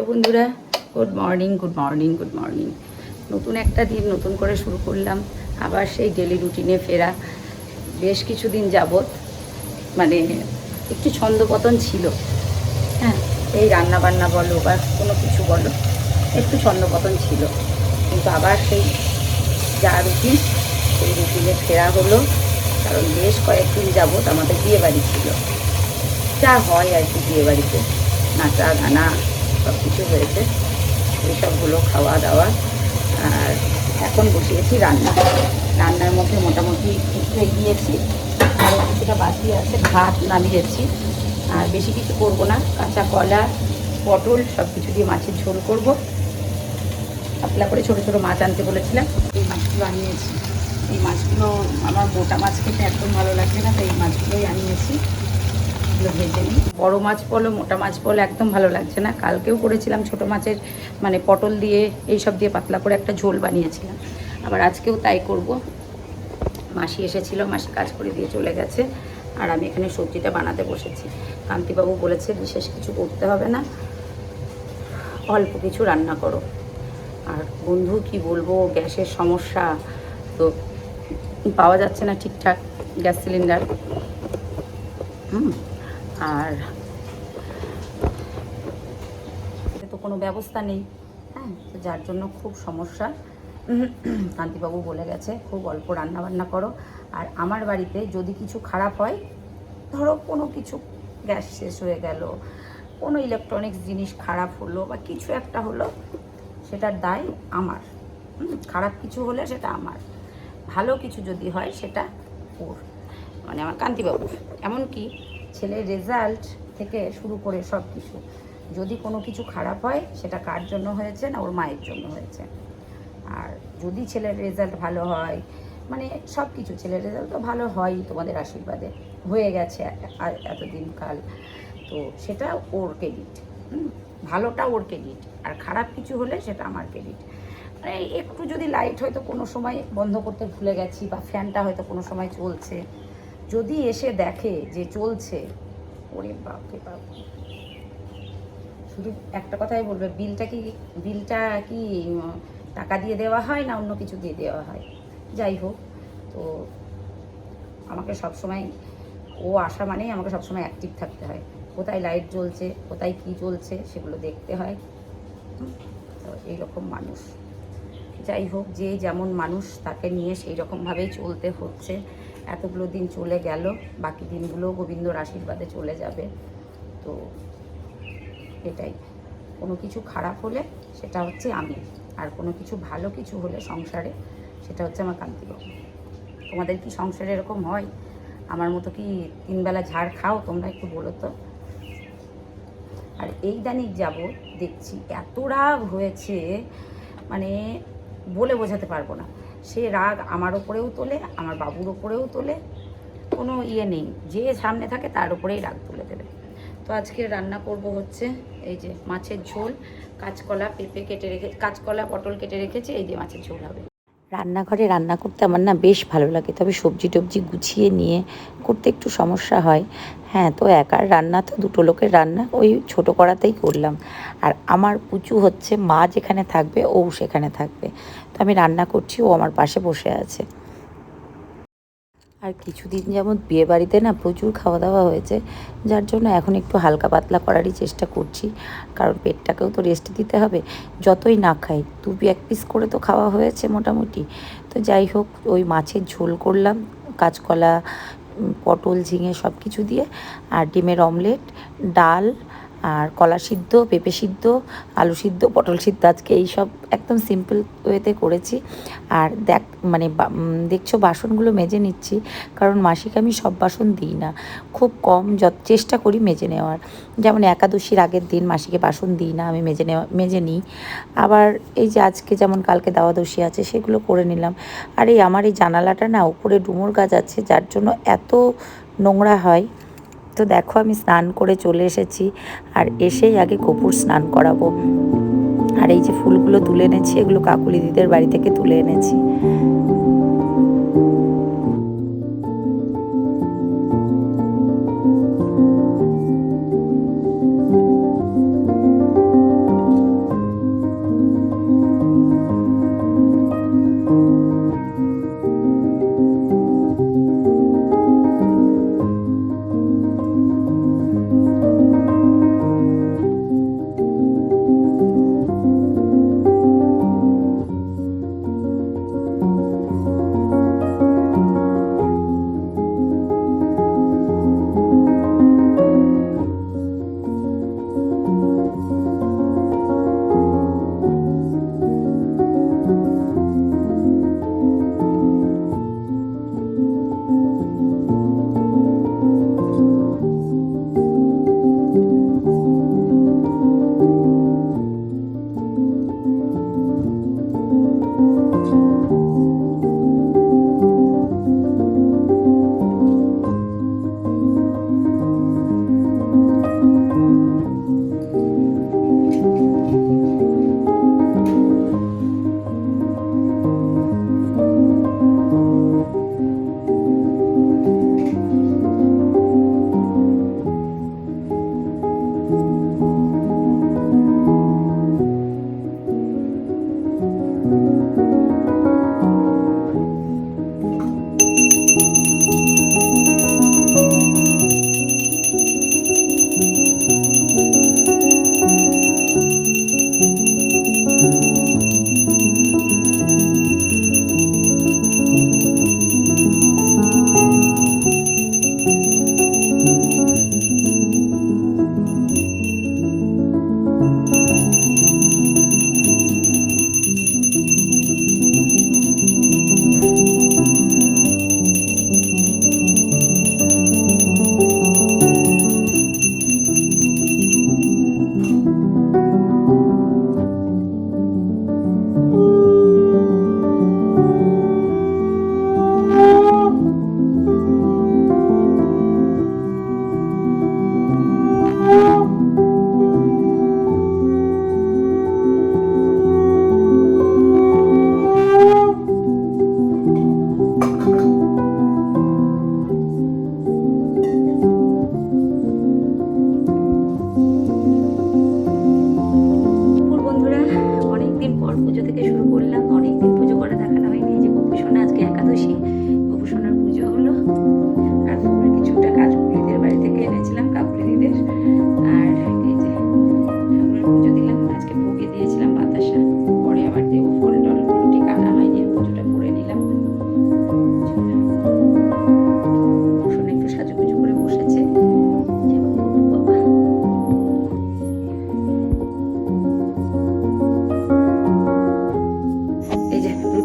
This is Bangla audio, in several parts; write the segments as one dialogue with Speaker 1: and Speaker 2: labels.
Speaker 1: বন্ধুরা, good morning good morning good morning. নতুন একটা দিন নতুন করে শুরু করলাম, আবার সেই ডেলি রুটিনে ফেরা। বেশ কিছুদিন যাবৎ মানে একটু ছন্দপতন ছিল, হ্যাঁ, এই রান্নাবান্না বলো বা কোনো কিছু বলো, একটু ছন্দপতন ছিল, কিন্তু আবার সেই যা রুটিন সেই রুটিনে ফেরা হলো। কারণ বেশ কয়েকদিন যাবৎ আমাদের বিয়েবাড়ি ছিল, যা হয় আর কি বিয়েবাড়িতে, নাচা গানা সব কিছু হয়েছে, এইসব হলো খাওয়া দাওয়া। আর এখন বসিয়েছি রান্নার মধ্যে মোটামুটি হয়ে গিয়েছি, আরও কিছুটা বাকি আছে, ভাত নামিয়েছি। আর বেশি কিছু করবো না, কাঁচা কলা পটল সব কিছু দিয়ে মাছের ঝোল করব। পাতলা করে ছোটো ছোটো মাছ আনতে বলেছিলাম, এই মাছগুলো আনিয়েছি। এই মাছগুলো আমার মোটা মাছ খেতে একদম ভালো লাগছে না, তাই এই মাছগুলোই আনিয়েছি। ভেজে নিই, বড়ো মাছ বলো মোটা মাছ বলো একদম ভালো লাগছে না। কালকেও করেছিলাম ছোটো মাছের মানে পটল দিয়ে এইসব দিয়ে পাতলা করে একটা ঝোল বানিয়েছিলাম, আবার আজকেও তাই করব। মাসি এসেছিল, মাসি কাজ করে দিয়ে চলে গেছে, আর আমি এখানে সবজিটা বানাতে বসেছি। কান্তিবাবু বলেছে বিশেষ কিছু করতে হবে না, অল্প কিছু রান্না করো। আর বন্ধু কি বলবো, গ্যাসের সমস্যা তো, পাওয়া যাচ্ছে না ঠিকঠাক গ্যাস সিলিন্ডার। আর তো কোনো ব্যবস্থা নেই, হ্যাঁ, তো যার জন্য খুব সমস্যা। কান্তিবাবু বলে গেছে খুব অল্প রান্না বান্না করো। আর আমার বাড়িতে যদি কিছু খারাপ হয়, ধরো কোনো কিছু গ্যাস শেষ হয়ে গেল, কোনো ইলেকট্রনিক্স জিনিস খারাপ হলো বা কিছু একটা হলো, সেটার দায় আমার। খারাপ কিছু হলে সেটা আমার, ভালো কিছু যদি হয় সেটা ওর, মানে আমার কান্তিবাবুর। এমনকি ছেলের রেজাল্ট থেকে শুরু করে সব কিছু, যদি কোনো কিছু খারাপ হয় সেটা কার জন্য হয়েছে না, ওর মায়ের জন্য হয়েছে। আর যদি ছেলের রেজাল্ট ভালো হয়, মানে সব কিছু, ছেলের রেজাল্ট তো ভালো হয় তোমাদের আশীর্বাদে, হয়ে গেছে এতদিন কাল, তো সেটা ওর ক্রেডিট। ভালোটা ওর ক্রেডিট, আর খারাপ কিছু হলে সেটা আমার ক্রেডিট। মানে একটু যদি লাইট হয়তো কোনো সময় বন্ধ করতে ভুলে গেছি, বা ফ্যানটা হয়তো কোনো সময় চলছে, যদি এসে দেখে যে চলছে, ওরে বাপরে বাপ, শুধু একটা কথাই বলবে, বিলটা কি টাকা দিয়ে দেওয়া হয় না অন্য কিছু দিয়ে দেওয়া হয়, যাই হোক। তো আমাকে সবসময়, ও আসা মানেই আমাকে সবসময় অ্যাক্টিভ থাকতে হয়, কোথায় লাইট জ্বলছে কোথায় কী চলছে সেগুলো দেখতে হয়। তো এইরকম মানুষ, যাই হোক, যে যেমন মানুষ তাকে নিয়ে সেই রকমভাবেই চলতে হচ্ছে। এতগুলো দিন চলে গেল, বাকি দিনগুলো গোবিন্দর আশীর্বাদে চলে যাবে। তো এটাই, কোনো কিছু খারাপ হলে সেটা হচ্ছে আমি, আর কোনো কিছু ভালো কিছু হলে সংসারে সেটা হচ্ছে আমার কান্তিবাবু। তোমাদের কি সংসারে এরকম হয়? আমার মতো কি তিনবেলা ঝাড় খাও তোমরা, একটু বলো তো। আর এই দানিক যাবৎ দেখছি এত রাগ হয়েছে, মানে বলে বোঝাতে পারবো না। সে রাগ আমার ওপরেও তোলে, আমার বাবুর ওপরেও তোলে, কোনো ইয়ে নেই, যে সামনে থাকে তার উপরেই রাগ তুলে দেবে। তো আজকে রান্না করব হচ্ছে এই যে মাছের ঝোল, কাঁচকলা পেঁপে কেটে রেখে, কাঁচকলা পটল কেটে রেখেছি, এই দিয়ে মাছের ঝোল হবে। রান্নাঘরে রান্না করতে আমার না বেশ ভালো লাগে, তবে সবজি টবজি গুছিয়ে নিয়ে করতে একটু সমস্যা হয়। হ্যাঁ, তো একার রান্না তো, দুটো লোকের রান্না, ওই ছোটো কড়াতেই করলাম। আর আমার পুচু হচ্ছে, মা যেখানে থাকবে ও সেখানে থাকবে, তো আমি রান্না করছি, ও আমার পাশে বসে আছে। আর কিছুদিন যেমন বিয়েবাড়িতে না প্রচুর খাওয়া দাওয়া হয়েছে, যার জন্য এখন একটু হালকা পাতলা করারই চেষ্টা করছি, কারণ পেটটাকেও তো রেস্ট দিতে হবে। যতই না খাই, 2 পিস করে তো খাওয়া হয়েছে মোটামুটি। তো যাই হোক, ওই মাছের ঝোল করলাম, কাঁচকলা পটল ঝিঙে সব কিছু দিয়ে, আর ডিমের অমলেট, ডাল, আর কলা সিদ্ধ, পেঁপে সিদ্ধ, আলু সিদ্ধ, পটল সিদ্ধ, আজকে এইসব একদম সিম্পল ওয়েতে করেছি। আর মানে দেখছো বাসনগুলো মেজে নিচ্ছি, কারণ মাসিকে আমি সব বাসন দিই না, খুব কম, চেষ্টা করি মেজে নেওয়ার। যেমন একাদশীর আগের দিন মাসিকে বাসন দিই না, আমি মেজে নিই। আবার এই যে আজকে যেমন কালকে দ্বাদশী আছে, সেগুলো করে নিলাম। আর এই আমার এই জানালাটা না উপরে ডুমুর গাছ আছে, যার জন্য এত নোংরা হয়। তো দেখো, আমি স্নান করে চলে এসেছি, আর এসেই আগে কপুর স্নান করাবো। আর এই যে ফুলগুলো তুলে এনেছি, এগুলো কাকুলি দিদিদের বাড়ি থেকে তুলে এনেছি।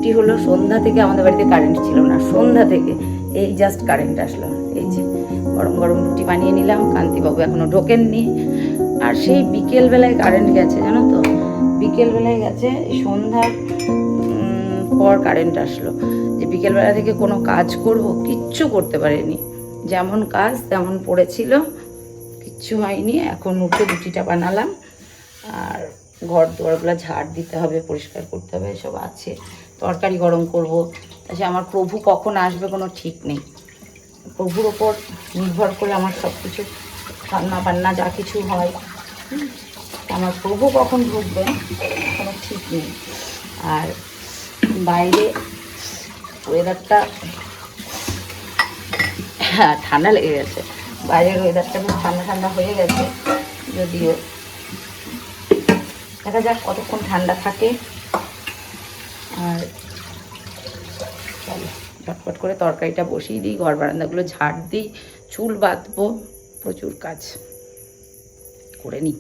Speaker 1: বৃষ্টি হলো, সন্ধ্যা থেকে আমাদের বাড়িতে কারেন্ট ছিল না, সন্ধ্যা থেকে এই জাস্ট কারেন্ট আসলো। এই যে গরম গরম রুটি বানিয়ে নিলাম, কান্তিবাবু এখনো ঢোকেননি। আর সেই বিকেলবেলায় কারেন্ট গেছে, জানো তো, বিকেলবেলায় গেছে, সন্ধ্যার পর কারেন্ট আসলো। যে বিকেলবেলা থেকে কোনো কাজ করব, কিচ্ছু করতে পারিনি, যেমন কাজ তেমন পড়েছিল, কিচ্ছু হয়নি। এখন উঠে রুটিটা বানালাম, আর ঘর দুয়ারগুলো ঝাড় দিতে হবে, পরিষ্কার করতে হবে, এসব আছে। তরকারি গরম করবো। তাছাড়া আমার প্রভু কখন আসবে কোনো ঠিক নেই, প্রভুর ওপর নির্ভর করে আমার সব কিছু রান্না বান্না যা কিছু হয়। আমার প্রভু কখন ঢুকবে কোনো ঠিক নেই। আর বাইরে ওয়েদারটা ঠান্ডা লেগে গেছে, বাইরের ওয়েদারটা খুব ঠান্ডা ঠান্ডা হয়ে গেছে, যদিও দেখা যাক কতক্ষণ ঠান্ডা থাকে। আর চলো ঝটপট করে তরকারিটা বসিয়ে দিই, ঘর বারান্দাগুলো ঝাড় দিই, চুল বাঁধবো, প্রচুর কাজ করে নিই।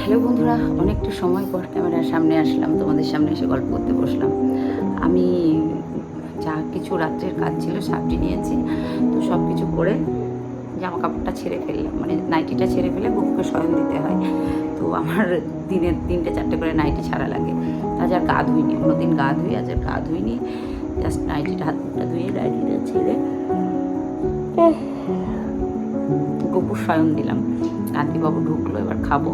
Speaker 1: হ্যালো বন্ধুরা, অনেকটা সময় পর ক্যামেরার সামনে আসলাম, তোমাদের সামনে এসে গল্প করতে বসলাম। আমি যা কিছু রাত্রের কাজ ছিল সাপটি নিয়েছি, তো সব কিছু করে জামা কাপড়টা ছেড়ে ফেললাম, মানে নাইটিটা ছেড়ে ফেলে বুকুকে শয়ন দিতে হয়। তো আমার দিনে 3-4টে করে নাইটি ছাড়া লাগে। আজ আর গা ধুইনি, অন্যদিন গা ধুই, আজ আর গা ধুইনি, জাস্ট নাইটিটা হাত মুখটা ধুয়ে নাইটিটা ছেড়ে গপুর শয়ন দিলাম। কান্তিবাবু ঢুকলো, এবার খাবো।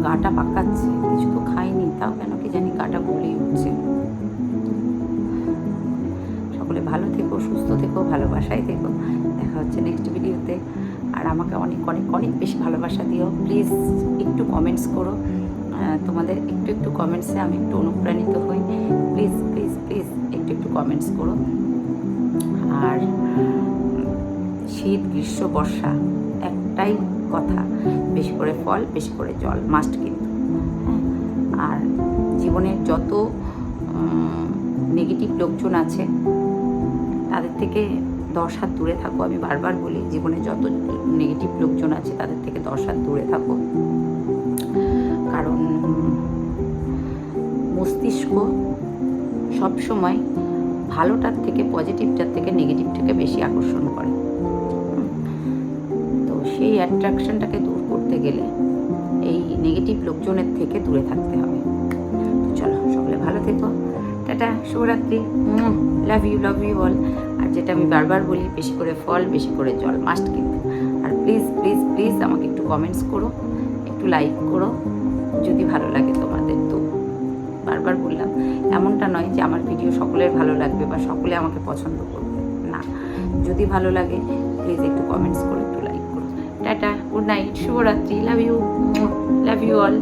Speaker 1: গাটা পাকাচ্ছে, কিছু তো খাইনি, তাও কেন কি জানি গাটা বলেই উঠছে। সকলে ভালো থেকো, সুস্থ থেকো, ভালোবাসায় থেকো। দেখা হচ্ছে নেক্সট ভিডিওতে। আর আমাকে অনেক অনেক অনেক বেশি ভালোবাসা দিও, প্লিজ একটু কমেন্টস করো। তোমাদের একটু একটু কমেন্টসে আমি একটু অনুপ্রাণিত হই। প্লিজ প্লিজ প্লিজ একটু একটু কমেন্টস করো। আর শীত, গ্রীষ্ম, বর্ষা একটাই কথা, বেশি করে ফল, বেশি করে জল মাস্ট কিন্তু। আর জীবনের যত নেগেটিভ লোকজন আছে তাদের থেকে 10 হাত দূরে থাকো। আমি বারবার বলি, জীবনে যত নেগেটিভ লোকজন আছে তাদের থেকে 10 হাত দূরে থাকো। কারণ মস্তিষ্ক সবসময় ভালোটার থেকে, পজিটিভটার থেকে নেগেটিভটাকে বেশি আকর্ষণ করে। তো সেই অ্যাট্রাকশনটাকে দূর করতে গেলে এই নেগেটিভ লোকজনের থেকে দূরে থাকতে হবে। তো চলো সকলে ভালো থেকো, টাটা, শুভরাত্রি, লাভ ইউ অল। আর যেটা আমি বারবার বলি, বেশি করে ফল, বেশি করে জল মাস্ট কিন্তু। আর প্লিজ প্লিজ প্লিজ আমাকে একটু কমেন্টস করো, একটু লাইক করো যদি ভালো লাগে তোমাদের। তো বারবার বললাম, এমনটা নয় যে আমার ভিডিও সকলের ভালো লাগবে বা সকলে আমাকে পছন্দ করবে, না। যদি ভালো লাগে প্লিজ একটু কমেন্টস করো, একটু লাইক করো। টাটা, গুড নাইট, শুভরাত্রি, লাভ ইউ অল।